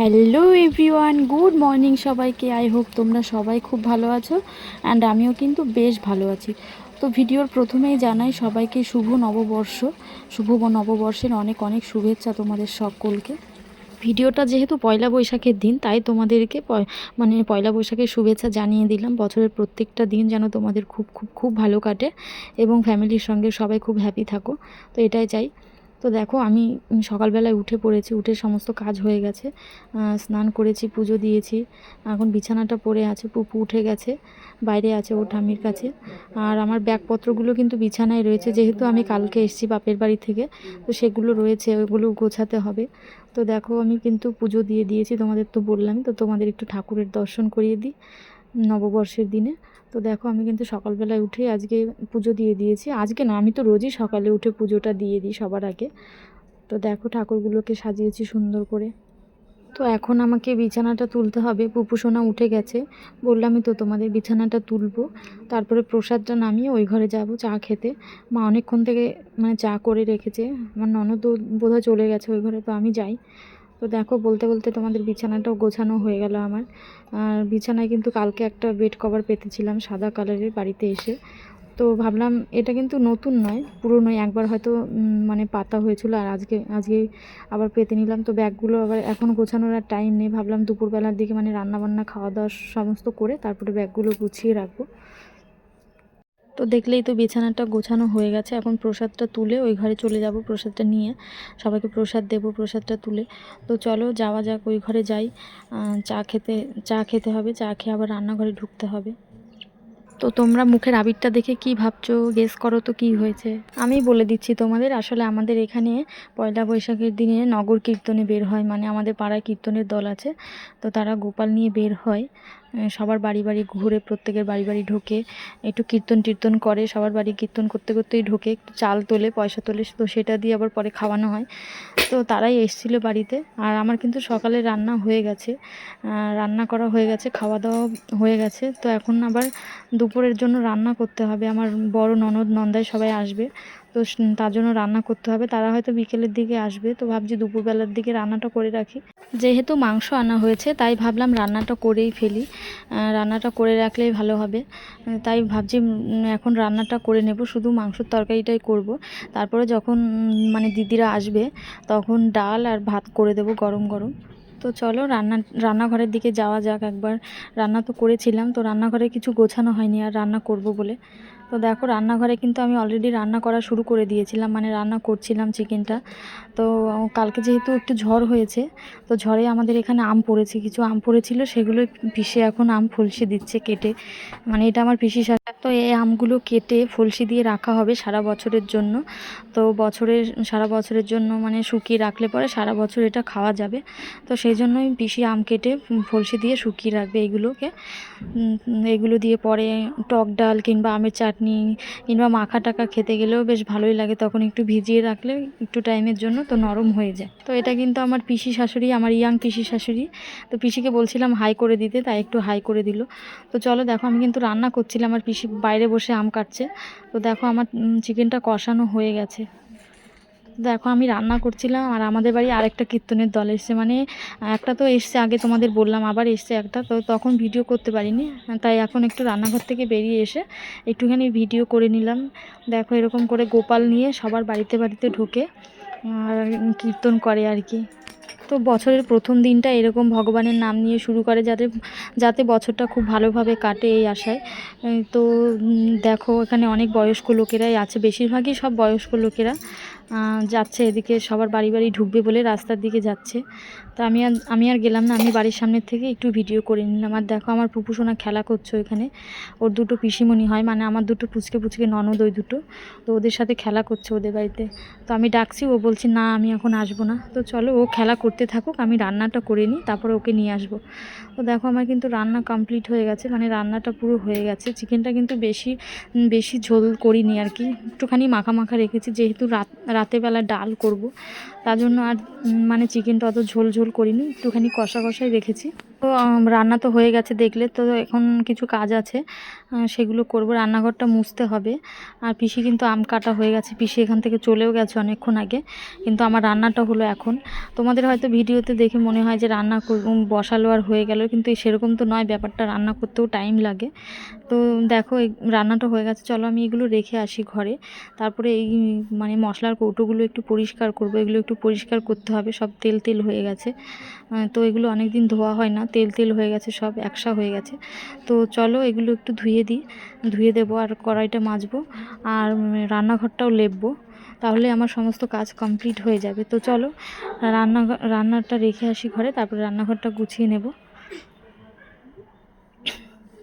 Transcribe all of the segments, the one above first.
Hello everyone, good morning সবাইকে। I hope তোমরা সবাই খুব ভালো আছো অ্যান্ড আমিও কিন্তু বেশ ভালো আছি। তো ভিডিওর প্রথমেই জানাই সবাইকে শুভ নববর্ষ, শুভ নববর্ষের অনেক অনেক শুভেচ্ছা তোমাদের সকলকে। ভিডিওটা যেহেতু পয়লা বৈশাখের দিন, তাই তোমাদেরকে পয়লা বৈশাখের শুভেচ্ছা জানিয়ে দিলাম। বছরের প্রত্যেকটা দিন যেন তোমাদের খুব খুব খুব ভালো কাটে এবং ফ্যামিলির সঙ্গে সবাই খুব হ্যাপি থাকো, তো এটাই চাই। তো দেখো আমি সকালবেলায় উঠে পড়েছি, উঠে সমস্ত কাজ হয়ে গেছে, স্নান করেছি, পুজো দিয়েছি। এখন বিছানাটা পড়ে আছে, পুপু উঠে গেছে, বাইরে আছে ও ঠাম্মির কাছে। আর আমার ব্যাগপত্রগুলো কিন্তু বিছানায় রয়েছে, যেহেতু আমি কালকে এসেছি বাপের বাড়ি থেকে, তো সেগুলো রয়েছে, ওইগুলো গোছাতে হবে। তো দেখো আমি কিন্তু পুজো দিয়ে দিয়েছি, তোমাদের তো বললাম। তো তোমাদের একটু ঠাকুরের দর্শন করিয়ে দিই নববর্ষের দিনে। তো দেখো আমি কিন্তু সকালবেলায় উঠে আজকে পুজো দিয়ে দিয়েছি। আজকে না, আমি তো রোজই সকালে উঠে পুজোটা দিয়ে দিই সবার আগে। তো দেখো ঠাকুরগুলোকে সাজিয়েছি সুন্দর করে। তো এখন আমাকে বিছানাটা তুলতে হবে, পুপু সোনা উঠে গেছে, বললামই তো তোমাদের, বিছানাটা তুলবো, তারপরে প্রসাদটা নামিয়ে ওই ঘরে যাব চা খেতে। মা অনেকক্ষণ থেকে চা করে রেখেছে, আমার ননদ বোধহয় চলে গেছে ওই ঘরে, তো আমি যাই। তো দেখো বলতে বলতে তোমাদের বিছানাটাও গোছানো হয়ে গেল আমার। আর বিছানায় কিন্তু কালকে একটা বেড কভার পেতেছিলাম সাদা কালারের বাড়িতে এসে, তো ভাবলাম এটা কিন্তু নতুন নয়, পুরনোই, একবার হয়তো পাতা হয়েছিল, আর আজকে আবার পেতে নিলাম। তো ব্যাগগুলো আবার এখন গোছানোর আর টাইম নেই, ভাবলাম দুপুরবেলার দিকে রান্নাবান্না খাওয়া দাওয়া সমস্ত করে তারপরে ব্যাগগুলো গুছিয়ে রাখবো। তো দেখলেই তো বিছানাটা গোছানো হয়ে গেছে, এখন প্রসাদটা তুলে ওই ঘরে চলে যাব, প্রসাদটা নিয়ে সবাইকে প্রসাদ দেবো, প্রসাদটা তুলে। তো চলো যাওয়া যাক, ওই ঘরে যাই। চা খেতে হবে, চা খেয়ে আবার রান্নাঘরে ঢুকতে হবে। তো তোমরা মুখের আবিরটা দেখে কি ভাবছো, গেস করো তো কি হয়েছে। আমি বলে দিচ্ছি তোমাদের, আসলে আমাদের এখানে পয়লা বৈশাখের দিনে নগর কীর্তনে বের হয়, আমাদের পাড়ায় কীর্তনের দল আছে, তো তারা গোপাল নিয়ে বের হয়, সবার বাড়ি বাড়ি ঘুরে, প্রত্যেকের বাড়ি বাড়ি ঢোকে, একটু কীর্তন টীর্তন করে, সবার বাড়ি কীর্তন করতে করতেই ঢোকে, একটু চাল তোলে, পয়সা তোলে, তো সেটা দিয়ে আবার পরে খাওয়ানো হয়। তো তারাই এসেছিলো বাড়িতে। আর আমার কিন্তু সকালে রান্না হয়ে গেছে, রান্না করা হয়ে গেছে, খাওয়া দাওয়া হয়ে গেছে। তো এখন আবার দুপুরের জন্য রান্না করতে হবে, আমার বড় ননদ নন্দাই সবাই আসবে, তো তার জন্য রান্না করতে হবে। তারা হয়তো বিকেলের দিকে আসবে, তো ভাবছি দুপুরবেলার দিকে রান্নাটা করে রাখি। যেহেতু মাংস আনা হয়েছে তাই ভাবলাম রান্নাটা করেই ফেলি, রান্নাটা করে রাখলেই ভালো হবে, তাই ভাবছি এখন রান্নাটা করে নেব, শুধু মাংসের তরকারিটাই করব। তারপরে যখন দিদিরা আসবে তখন ডাল আর ভাত করে দেব গরম গরম। তো চলো রান্নাঘরের দিকে যাওয়া যাক একবার। রান্না তো করেছিলাম, তো রান্নাঘরে কিছু গোছানো হয়নি আর রান্না করব বলে। তো দেখো রান্নাঘরে কিন্তু আমি অলরেডি রান্না করা শুরু করে দিয়েছিলাম, রান্না করছিলাম চিকেনটা। তো কালকে যেহেতু একটু ঝড় হয়েছে, তো ঝড়ে আমাদের এখানে আম পড়েছে, কিছু আম পড়েছিল, সেগুলো পিষে এখন আম ফলসে দিচ্ছে কেটে, এটা আমার পিসি শাশুড়ি। তো এই আমগুলো কেটে ফলসি দিয়ে রাখা হবে সারা বছরের জন্য। তো সারা বছরের জন্য শুকিয়ে রাখলে পরে সারা বছর এটা খাওয়া যাবে। তো সেই জন্যই পিসি আম কেটে ফলসি দিয়ে শুকিয়ে রাখবে এগুলো দিয়ে পরে টক ডাল কিংবা আমের চাটনি কিংবা মাখা টাকা খেতে গেলেও বেশ ভালোই লাগে, তখন একটু ভিজিয়ে রাখলে একটু টাইমের জন্য তো নরম হয়ে যায়। তো এটা কিন্তু আমার পিসি শাশুড়ি, আমার ইয়াং পিসি শাশুড়ি। তো পিসিকে বলছিলাম হাই করে দিতে, তাই একটু হাই করে দিল। তো চলো দেখো আমি কিন্তু রান্না করছিলাম, আমার পিসি বাইরে বসে আম কাটছে। তো দেখো আমার চিকেনটা কষানো হয়ে গেছে। দেখো আমি রান্না করছিলাম, আর আমাদের বাড়ি আরেকটা কীর্তনের দল এসছে, একটা তো এসছে আগে তোমাদের বললাম, আবার এসছে একটা, তো তখন ভিডিও করতে পারিনি, তাই এখন একটু রান্নাঘর থেকে বেরিয়ে এসে একটুখানি ভিডিও করে নিলাম। দেখো এরকম করে গোপাল নিয়ে সবার বাড়িতে বাড়িতে ঢোকে আর কীর্তন করে আর কি। তো বছরের প্রথম দিনটা এরকম ভগবানের নাম নিয়ে শুরু করে, যাতে বছরটা খুব ভালোভাবে কাটে এই আশায়। তো দেখো এখানে অনেক বয়স্ক লোকেরাই আছে, বেশিরভাগই সব বয়স্ক লোকেরা যাচ্ছে এদিকে, সবার বাড়ি বাড়ি ঢুকবে বলে রাস্তার দিকে যাচ্ছে। তো আমি আর গেলাম না, আমি বাড়ির সামনের থেকে একটু ভিডিও করে নিলাম। আর দেখো আমার পুপু সোনা খেলা করছে ওইখানে, ওর দুটো পিসিমণি হয়, আমার দুটো পুচকে পুচকে ননদ, ওই দুটো, তো ওদের সাথে খেলা করছে ওদের বাড়িতে। তো আমি ডাকছি, ও বলছে না আমি এখন আসবো না। তো চলো ও খেলা করতে থাকুক, আমি রান্নাটা করে নিই, তারপরে ওকে নিয়ে আসবো। তো দেখো আমার কিন্তু রান্না কমপ্লিট হয়ে গেছে, রান্নাটা পুরো হয়ে গেছে। চিকেনটা কিন্তু বেশি বেশি ঝোল করিনি আর কি, একটুখানি মাখা মাখা রেখেছি, যেহেতু রাতের বেলা ডাল করব, তার জন্য আর চিকেনটা অত ঝোল ঝোল করিনি, একটুখানি কষা কষাই রেখেছি। তো রান্না তো হয়ে গেছে দেখলে তো, এখন কিছু কাজ আছে সেগুলো করব। রান্নাঘরটা মুছতে হবে। আর পিসি কিন্তু আম কাটা হয়ে গেছে, পিসি এখান থেকে চলেও গেছে অনেকক্ষণ আগে, কিন্তু আমার রান্নাটা হলো এখন। তোমাদের হয়তো ভিডিওতে দেখে মনে হয় যে রান্না বসালো আর হয়ে গেল, কিন্তু সেরকম তো নয়, ব্যাপারটা রান্না করতেও টাইম লাগে। তো দেখো এই রান্নাটা হয়ে গেছে, চলো আমি এগুলো রেখে আসি ঘরে। তারপরে এই মানে মশলার কৌটোগুলো একটু পরিষ্কার করব, এগুলো একটু পরিষ্কার করতে হবে, সব তেল তেল হয়ে গেছে। তো এগুলো অনেক দিন ধোয়া হয় না, তেল তেল হয়ে গেছে, সব একসা হয়ে গেছে। তো চলো এগুলো একটু ধুয়ে দেবো আর কড়াইটা মাজবো আর রান্নাঘরটাও লেপবো, তাহলে আমার সমস্ত কাজ কমপ্লিট হয়ে যাবে। তো চলো রান্নাটা রেখে আসি ঘরে, তারপরে রান্নাঘরটা গুছিয়ে নেব।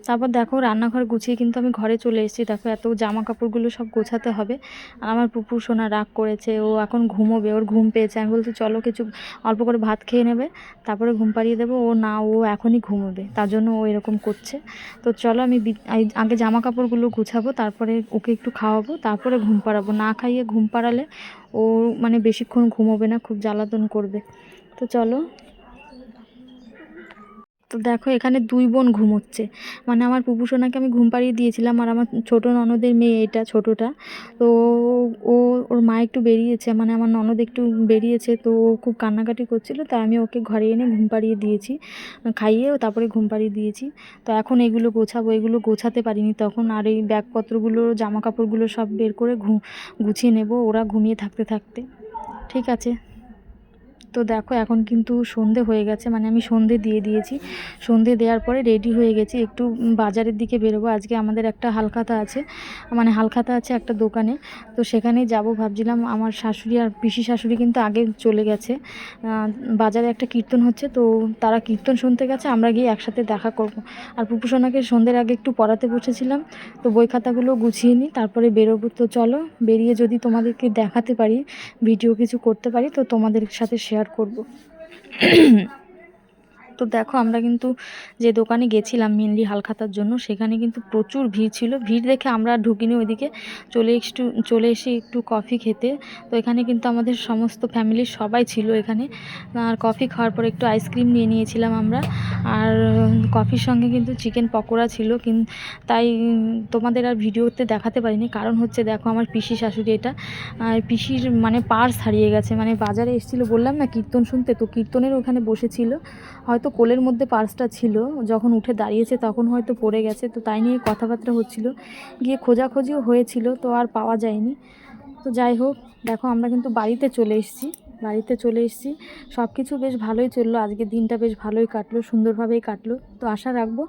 তারপর দেখো রান্নাঘর গুছিয়ে কিন্তু আমি ঘরে চলে এসেছি। দেখো এত জামা কাপড়গুলো সব গোছাতে হবে। আর আমার পুপু সোনা রাগ করেছে, ও এখন ঘুমোবে, ওর ঘুম পেয়েছে। আমি বলছি চলো কিছু অল্প করে ভাত খেয়ে নেবে, তারপরে ঘুম পাড়িয়ে দেবো। ও না, ও এখনই ঘুমোবে, তার জন্য ও এরকম করছে। তো চলো আমি আগে জামা কাপড়গুলো গুছাবো, তারপরে ওকে একটু খাওয়াবো, তারপরে ঘুম পাড়াবো। না খাইয়ে ঘুম পাড়ালে ও মানে বেশিক্ষণ ঘুমোবে না, খুব জ্বালাতন করবে। তো চলো। তো দেখো এখানে 2 বোন ঘুমোচ্ছে, মানে আমার পুপু সোনাকে আমি ঘুম পাড়িয়ে দিয়েছিলাম, আর আমার ছোটো ননদের মেয়ে এটা ছোটোটা। তো ওর মা একটু বেরিয়েছে, মানে আমার ননদ একটু বেরিয়েছে, তো ও খুব কান্নাকাটি করছিল, তাই আমি ওকে ঘরে এনে ঘুম পাড়িয়ে দিয়েছি, খাইয়ে তারপরে ঘুম পাড়িয়ে দিয়েছি। তো এখন এগুলো গোছাবো, এগুলো গোছাতে পারিনি তখন। আর এই ব্যাগপত্রগুলো জামা কাপড়গুলো সব বের করে গুছিয়ে নেব ওরা ঘুমিয়ে থাকতে থাকতে। ঠিক আছে। তো দেখো এখন কিন্তু সন্ধে হয়ে গেছে, মানে আমি সন্ধে দিয়ে দিয়েছি। সন্ধে দেওয়ার পরে রেডি হয়ে গেছি, একটু বাজারের দিকে বেরোবো। আজকে আমাদের একটা হালখাতা আছে, মানে হালখাতা আছে একটা দোকানে, তো সেখানেই যাব ভাবছিলাম। আমার শাশুড়ি আর পিসি শাশুড়ি কিন্তু আগে চলে গেছে, বাজারে একটা কীর্তন হচ্ছে, তো তারা কীর্তন শুনতে গেছে, আমরা গিয়ে একসাথে দেখা করব। আর পুপু সোনাকে সন্ধ্যের আগে একটু পড়াতে বসেছিলাম, তো বই খাতাগুলো গুছিয়ে নিই, তারপরে বেরোবো। তো চলো বেরিয়ে যদি তোমাদেরকে দেখাতে পারি, ভিডিও কিছু করতে পারি, তো তোমাদের সাথে শেয়ার করব। তো দেখো আমরা কিন্তু যে দোকানে গেছিলাম মেনলি হালখাতার জন্য, সেখানে কিন্তু প্রচুর ভিড় ছিল। ভিড় দেখে আমরা ঢুকিনি ওইদিকে, চলে এসে একটু কফি খেতে। তো এখানে কিন্তু আমাদের সমস্ত ফ্যামিলির সবাই ছিল এখানে। আর কফি খাওয়ার পর একটু আইসক্রিম নিয়ে নিয়েছিলাম আমরা, আর কফির সঙ্গে কিন্তু চিকেন পকোড়া ছিল। তাই তোমাদের আর ভিডিওতে দেখাতে পারিনি, কারণ হচ্ছে দেখো আমার পিসি শাশুড়ি, এটা পিসির মানে পার্স হারিয়ে গেছে, মানে বাজারে এসেছিলো বললাম না কীর্তন শুনতে, তো কীর্তনের ওখানে বসেছিল, হয়তো কোলের মধ্যে পার্সটা ছিল, যখন উঠে দাঁড়িয়েছে তখন হয়তো পড়ে গেছে। তো তাই নিয়ে কথাবার্তা হচ্ছিল, গিয়ে খোঁজাখুঁজিও হয়েছিল, তো আর পাওয়া যায়নি। তো যাই হোক, দেখো আমরা কিন্তু বাড়িতে চলে এসেছি। সব কিছু বেশ ভালোই চললো, আজকের দিনটা বেশ ভালোই কাটলো, সুন্দরভাবেই কাটলো। তো আশা রাখবো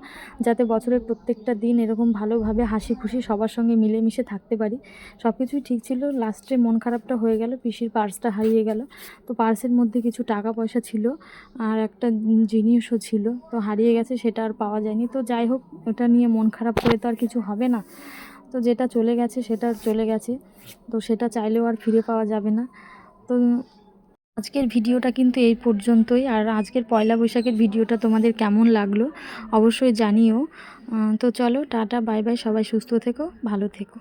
যাতে বছরের প্রত্যেকটা দিন এরকম ভালোভাবে হাসি খুশি সবার সঙ্গে মিলেমিশে থাকতে পারি। সব কিছুই ঠিক ছিল, লাস্টে মন খারাপটা হয়ে গেল, পিসির পার্সটা হারিয়ে গেল। তো পার্সের মধ্যে কিছু টাকা পয়সা ছিল আর একটা জিনিসও ছিল, তো হারিয়ে গেছে, সেটা আর পাওয়া যায়নি। তো যাই হোক, ওটা নিয়ে মন খারাপ করে তো আর কিছু হবে না। তো যেটা চলে গেছে সেটা চলে গেছে, তো সেটা চাইলেও আর ফিরে পাওয়া যাবে না। তো আজকের ভিডিওটা কিন্তু এই পর্যন্তই। আর আজকের পয়লা বৈশাখের ভিডিওটা তোমাদের কেমন লাগলো অবশ্যই জানিও। তো চলো টাটা, বাই বাই, সবাই সুস্থ থেকো, ভালো থেকো।